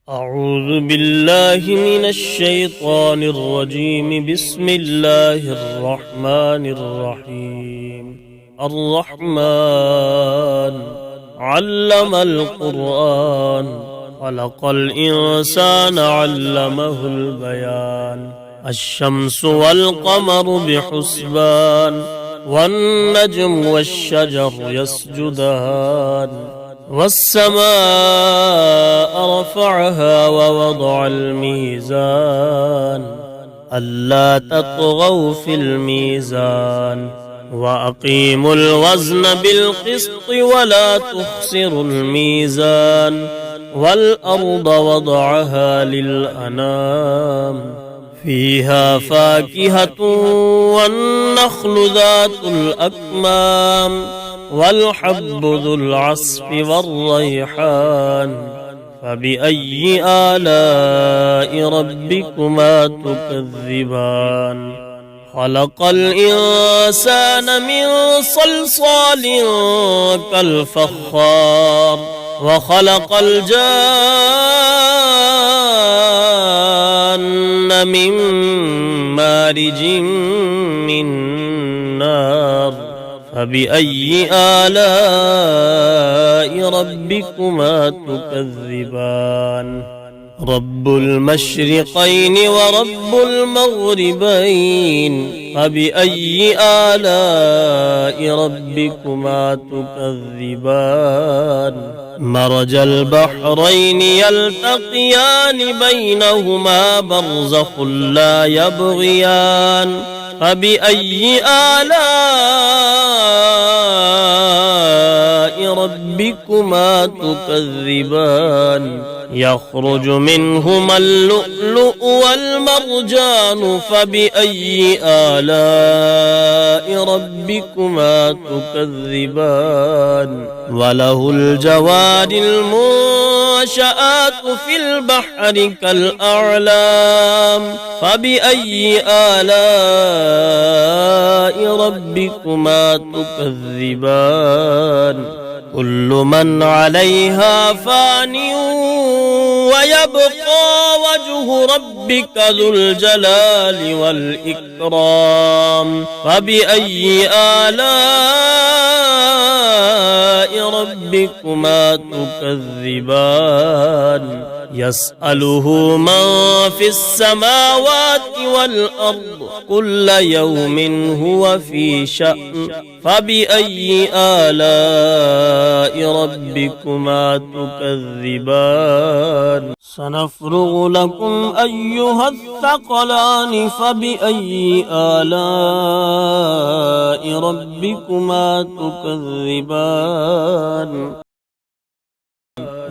أعوذ بالله من الشيطان الرجيم. بسم الله الرحمن الرحيم. الرحمن علم القرآن، خلق الإنسان علمه البيان. الشمس والقمر بحسبان، والنجم والشجر يسجدان. والسماء رفعها ووضع الميزان، ألا تطغوا في الميزان، وأقيموا الوزن بالقسط ولا تخسروا الميزان. والأرض وضعها للأنام، فيها فاكهة والنخل ذات الأكمام، والحب ذو العصف والريحان. فبأي آلاء ربكما تكذبان؟ خلق الإنسان من صلصال كالفخار، وخلق الجان من مارج من نار. فبأي آلاء ربكما تكذبان؟ رب المشرقين ورب المغربين. فبأي آلاء ربكما تكذبان؟ مرج البحرين يلتقيان، بينهما برزخ لا يبغيان. فبأي آلاء ربكما تكذبان؟ يخرج منهما اللؤلؤ والمرجان. فبأي آلاء ربكما تكذبان؟ وله الجوار المنشآت في البحر كالأعلام. فبأي آلاء ربكما تكذبان؟ كل من عليها فان، ويبقى وجه ربك ذو الجلال والإكرام. فبأي آلاء ربكما تكذبان؟ يسأله من في السماوات والأرض، كل يوم هو في شأن. فبأي آلاء ربكما تكذبان؟ سنفرغ لكم أيها الثقلان. فبأي آلاء ربكما تكذبان؟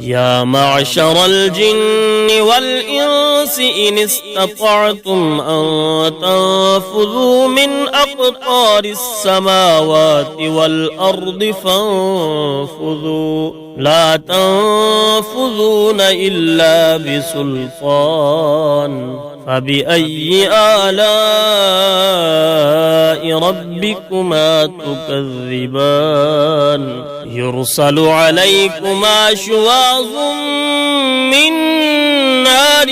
يا معشر الجن والإنس إن استطعتم أن تنفذوا من أقطار السماوات والأرض فانفذوا، لا تنفذون إلا بسلطان. فبأي آلاء ربكما تكذبان؟ يرسل عليكما شواظ من نار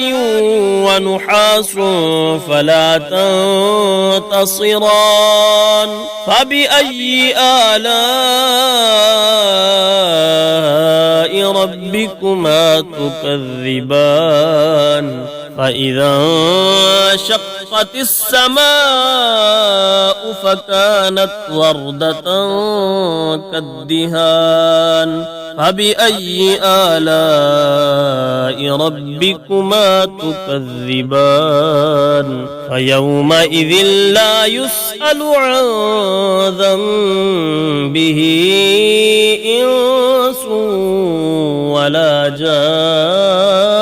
ونحاس فلا تنتصران. فبأي آلاء ربكما تكذبان؟ فإذا انشقت السماء فكانت وردة كالدهان. فبأي آلاء ربكما تكذبان؟ فيومئذ لا يسأل عن ذنبه إنس ولا جان.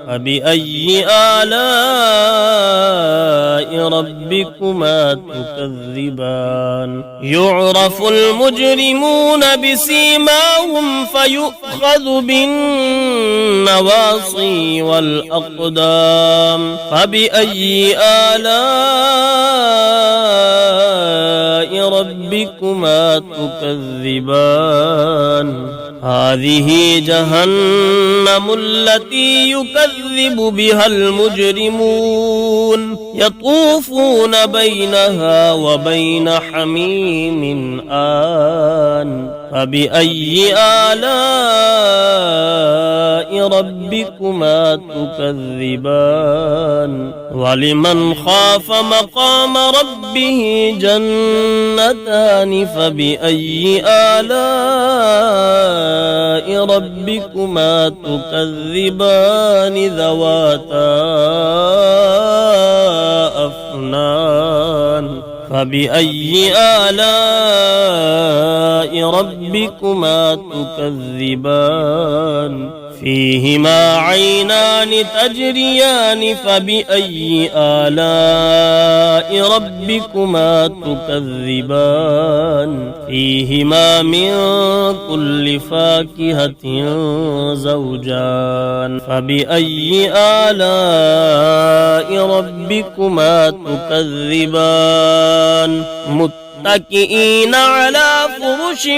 فبأي آلاء ربكما تكذبان؟ يعرف المجرمون بسيماهم فيؤخذ بالنواصي والأقدام. فبأي آلاء ربكما تكذبان؟ هذه جهنم التي يكذب بها المجرمون يطوفون بينها وبين حميم آن فبأي آلاء ربكما تكذبان ولمن خاف مقام ربه جنتان فبأي آلاء ربكما تكذبان ذواتا أفنان فبأي آلاء ربكما تكذبان فيهما عينان تجريان فبأي آلاء ربكما تكذبان فيهما من كل فاكهة زوجان فبأي آلاء ربكما تكذبان متكئين على فرش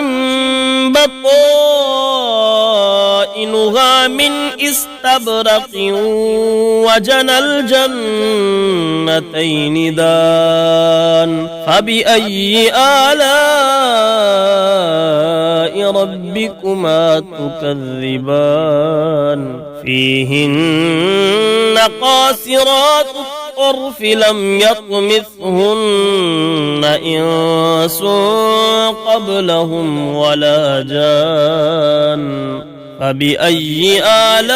بطائنها من استبرق وجنى الجنتين دان فبأي آلاء ربكما تكذبان فيهن قاصرات الطرف لم يطمثهن إنس قبلهم ولا جان فبأي آلاء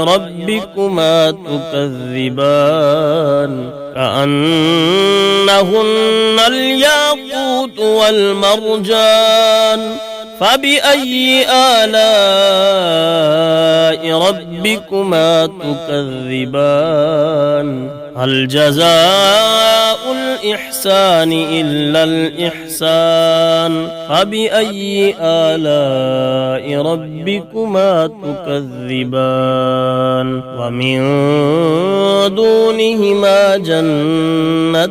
ربكما تكذبان كأنهن الياقوت والمرجان فبأي آلاء ربكما تكذبان هل جزاء الإحسان إلا الإحسان فبأي آلاء ربكما تكذبان ومن دونهما جنتان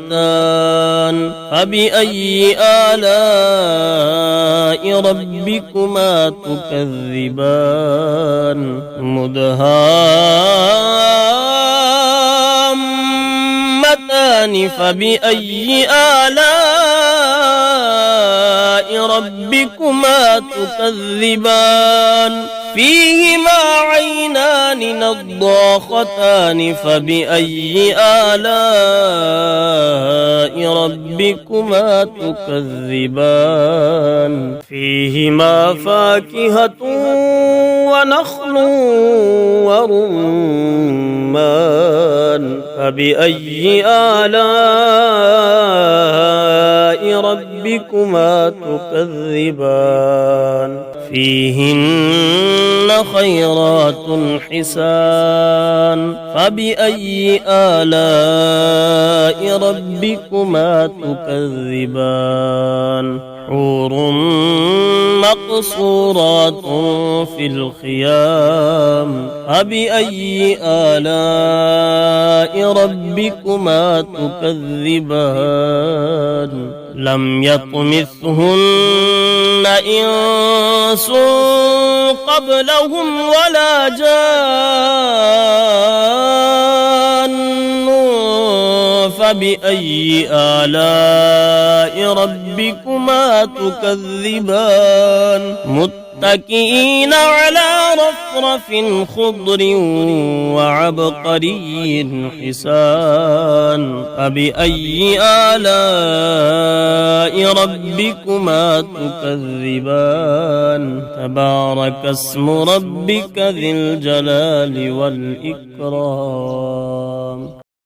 فبأي آلاء ربكما تكذبان مدهامتان فبأي آلاء ربكما تكذبان فيهما عينان نضاختان فبأي آلاء ربكما تكذبان فيهما فاكهة ونخل ورمان فبأي آلاء ربكما تكذبان فيهن خيرات حسان فبأي آلاء ربكما تكذبان حور مقصورات في الخيام فبأي آلاء ربكما تكذبان لم يطمثهن إنس قبلهم ولا جان فبأي آلاء ربكما تكذبان متكئين على رفرف خضر وعبقري حسان فبأي آلاء ربكما تكذبان تبارك اسم ربك ذي الجلال والإكرام